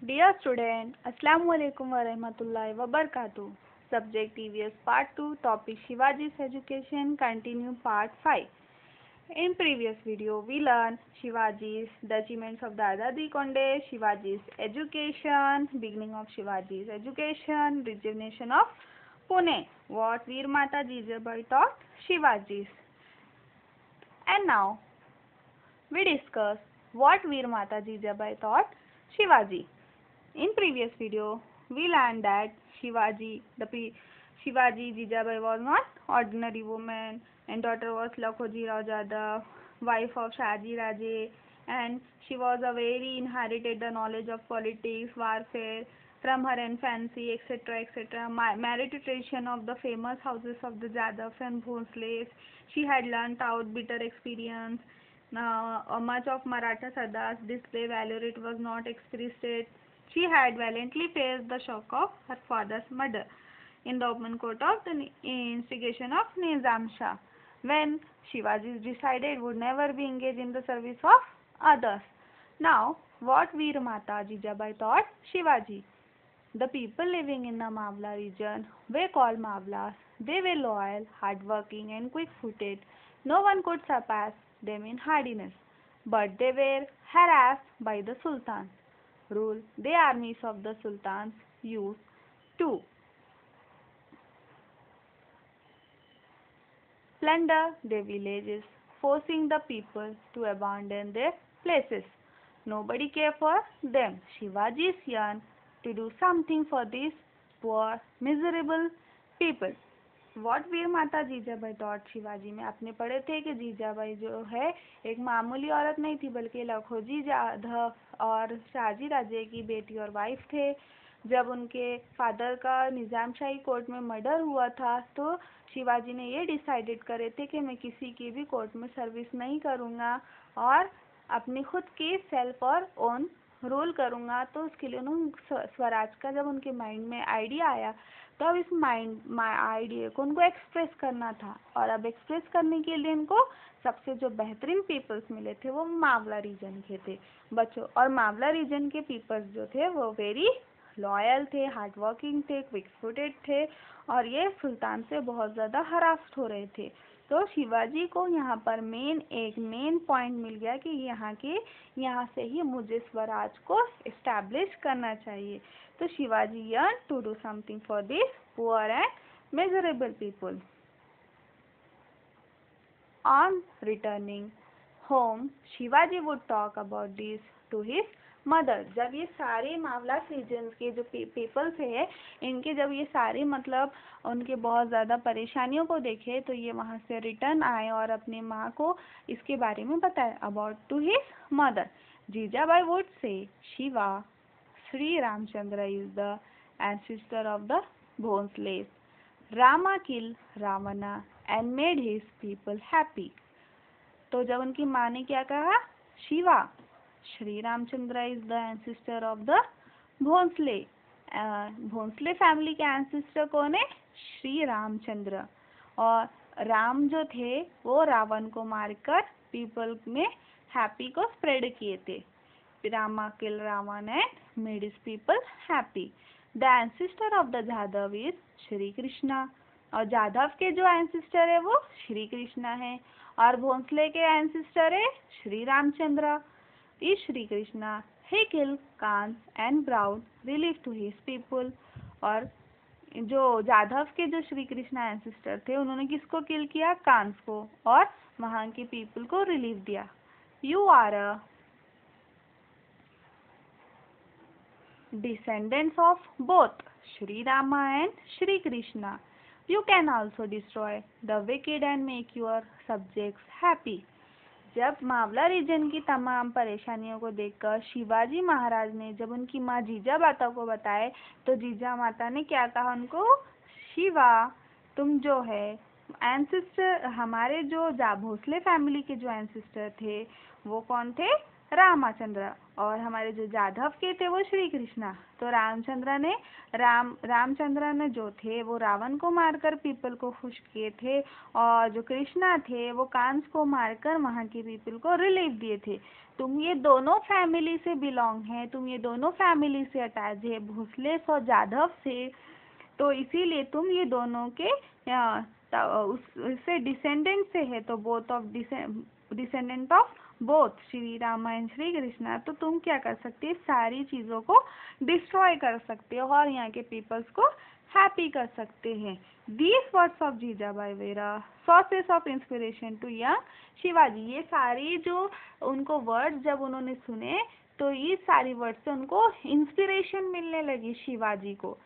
Dear student, Assalamu alaikum wa rahmatullahi wa barakatuh. Subject EVS Part 2, Topic Shivaji's Education, Continue Part 5. In previous video, we learned Shivaji's, the achievements of Dada Konde, Shivaji's education, beginning of Shivaji's education, rejuvenation of Pune, what Veer Mata Jijabai taught Shivaji's. And now, we discuss what Veer Mata Jijabai taught Shivaji. In previous video, we learned that Shivaji Jijabai was not ordinary woman, and daughter was Lakhoji Rao Jadhav, wife of Shahaji Raje, and she was a very inherited the knowledge of politics, warfare from her infancy, etc., etc. Married to tradition of the famous houses of the Jadavs and Bhonsles. She had learnt out bitter experience. Now, much of Maratha Sardars display valor it was not expressed. She had valiantly faced the shock of her father's murder in the open court of the instigation of Nizam Shah, when Shivaji decided would never be engaged in the service of others. Now, what Veer Mata Jijabai taught Shivaji? The people living in the Mavla region were called Mavlas. They were loyal, hardworking, and quick-footed. No one could surpass them in hardiness, but they were harassed by the Sultan. Rule the armies of the sultans used to plunder their villages, forcing the people to abandon their places. Nobody cared for them. Shivaji yearned to do something for these poor, miserable people. What वीर माता Jijabai taught Shivaji में आपने पढ़े थे कि जीजाबाई जो है एक मामूली औरत नहीं थी, बल्कि लखोजी जाधव और शाहजी राजे की बेटी और वाइफ थे. जब उनके फादर का निज़ाम शाही कोर्ट में मर्डर हुआ था, तो शिवाजी ने ये डिसाइडेड करे थे कि मैं किसी की भी कोर्ट में सर्विस नहीं करूँगा और अपनी खुद की सेल्फ और ओन रूल करूँगा. तो उसके लिए उन्होंने स्वराज का जब उनके माइंड में आइडिया आया, तो अब इस आइडिया को उनको एक्सप्रेस करना था, और अब एक्सप्रेस करने के लिए इनको सबसे जो बेहतरीन पीपल्स मिले थे वो मावला रीजन के थे बच्चों. और मावला रीजन के पीपल्स जो थे वो वेरी लॉयल थे, हार्ड वर्किंग थे, क्विक फुटेड थे, और ये सुल्तान से बहुत ज़्यादा हरास्ट हो रहे थे. तो शिवाजी को यहाँ पर एक मेन पॉइंट मिल गया कि यहाँ से ही मुझे स्वराज को इस्टेब्लिश करना चाहिए. तो Shivaji yearned to do something for these poor and miserable people. On returning home, Shivaji would talk about this to his mother. जब ये सारे मावला रीजन्स के जो पीपल्स है, इनके जब ये सारे मतलब उनके बहुत ज़्यादा परेशानियों को देखे, तो ये वहाँ से रिटर्न आए और अपने माँ को इसके बारे में बताए. About to his mother, Jijabai would say Shiva Sri Ramchandra is the ancestor of the Bhonsles. Rama killed Ravana and made his people happy. तो जब उनकी माँ ने क्या कहा, Shiva Shri Ramchandra is the ancestor of the Bhonsle. Bhonsle family के एंसेस्टर कौन है? श्री रामचंद्र. और राम जो थे वो रावण को मारकर पीपल में हैप्पी को स्प्रेड किए थे. Rama killed Ravan and made his people happy. The ancestor of the Jadhav is Shri Krishna. और जाधव के जो एंसेस्टर है वो श्री कृष्णा है, और भोंसले के एंसेस्टर है श्री रामचंद्र. इस Shri Krishna he killed Kans and brought relief to his people. और जो जाधव के जो श्री कृष्णा एंसेस्टर थे, उन्होंने किसको किल किया? कांस को, और वहाँ के पीपल को रिलीफ दिया. You are a descendants of both Sri Rama and Sri Krishna. You can also destroy the wicked and make your subjects happy. जब मावला रीजन की तमाम परेशानियों को देखकर शिवाजी महाराज ने जब उनकी माँ जीजा माता को बताए, तो जीजा माता ने क्या कहा उनको? शिवा, तुम जो है एंसेस्टर, हमारे जो भोसले फैमिली के जो एंसेस्टर थे वो कौन थे? रामचंद्र, और हमारे जो जाधव के थे वो श्री कृष्णा। तो रामचंद्र ने जो थे वो रावण को मारकर पीपल को खुश किए थे, और जो कृष्णा थे वो कंस को मारकर वहाँ के पीपल को रिलीफ दिए थे। तुम ये दोनों फैमिली से बिलोंग है, तुम ये दोनों फैमिली से अटैच है, भोसले और जाधव से, तो इसीलिए तुम ये दोनों के उससे डिसेंडेंट से है, तो both of descendant of both Shri Ram and Shri Krishna. तो तुम क्या कर सकते हो, सारी चीज़ों को डिस्ट्रॉय कर सकते हो और यहाँ के पीपल्स को हैप्पी कर सकते हैं। These words of Jijabai were sources of inspiration to young Shivaji. ये सारी जो उनको वर्ड्स जब उन्होंने सुने तो ये सारी वर्ड्स से उनको इंस्पिरेशन मिलने लगी शिवाजी को।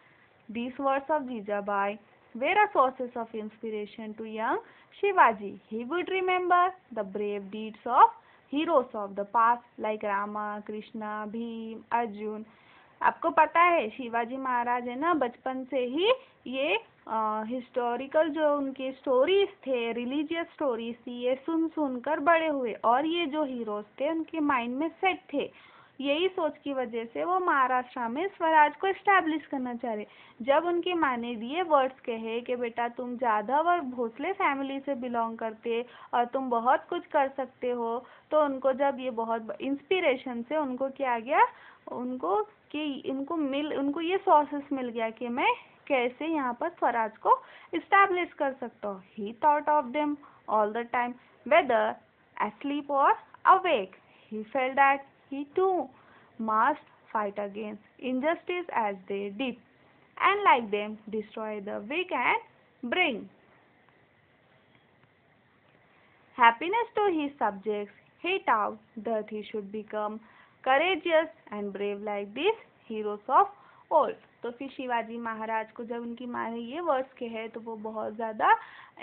These words of Jijabai were a sources of inspiration to young Shivaji. He would remember the brave deeds of heroes of the past like Rama, Krishna, Bhim, Arjun. आपको पता है शिवाजी महाराज है ना, बचपन से ही ये हिस्टोरिकल जो उनके स्टोरीज थे, रिलीजियस स्टोरीज थी, ये सुन सुनकर बड़े हुए, और ये जो हीरोज थे उनके माइंड में सेट थे। यही सोच की वजह से वो महाराष्ट्र में स्वराज को एस्टैब्लिश करना चाह रहे। जब उनकी माँ ने दिए वर्ड्स कहे कि बेटा तुम जाधव और भोसले फैमिली से बिलोंग करते और तुम बहुत कुछ कर सकते हो, तो उनको जब ये बहुत इंस्पिरेशन से उनको क्या गया, उनको ये सोर्सेस मिल गया कि मैं कैसे यहाँ पर स्वराज को एस्टैब्लिश कर सकता हूँ। He thought of them all the time whether asleep or awake. He felt that he too must fight against injustice as they did, and like them destroy the weak and bring happiness to his subjects. He taught that he should become courageous and brave like these heroes of old. तो फिर शिवाजी महाराज को जब उनकी माँ ने ये words कहे तो वो बहुत ज़्यादा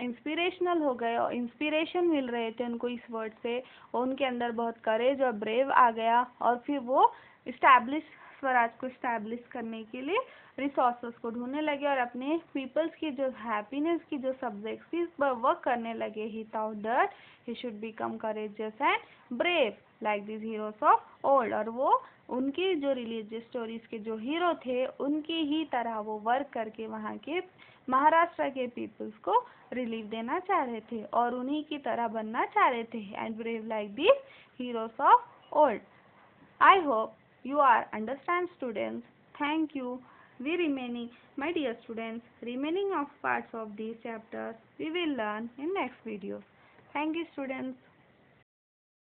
इंस्पिरेशनल हो गए और इंस्पिरेशन मिल रहे थे उनको इस वर्ड से, उनके अंदर बहुत करेज और ब्रेव आ गया, और फिर वो स्वराज को इस्टेब्लिश करने के लिए रिसोर्सेस को ढूंढने लगे और अपने पीपल्स की जो हैप्पीनेस की जो सब्जेक्ट्स थी इस पर वर्क करने लगे। ही thought that he should become courageous and brave like this heroes of old, और वो उनकी जो रिलीजियस स्टोरीज के जो हीरो थे उनकी ही तरह वो वर्क करके वहाँ के महाराष्ट्र के पीपल्स को रिलीफ देना चाह रहे थे और उन्हीं की तरह बनना चाह रहे थे, and brave like this heroes of old. I hope you are understand students. Thank you. My dear students, remaining of parts of these chapters we will learn in next video. Thank you students.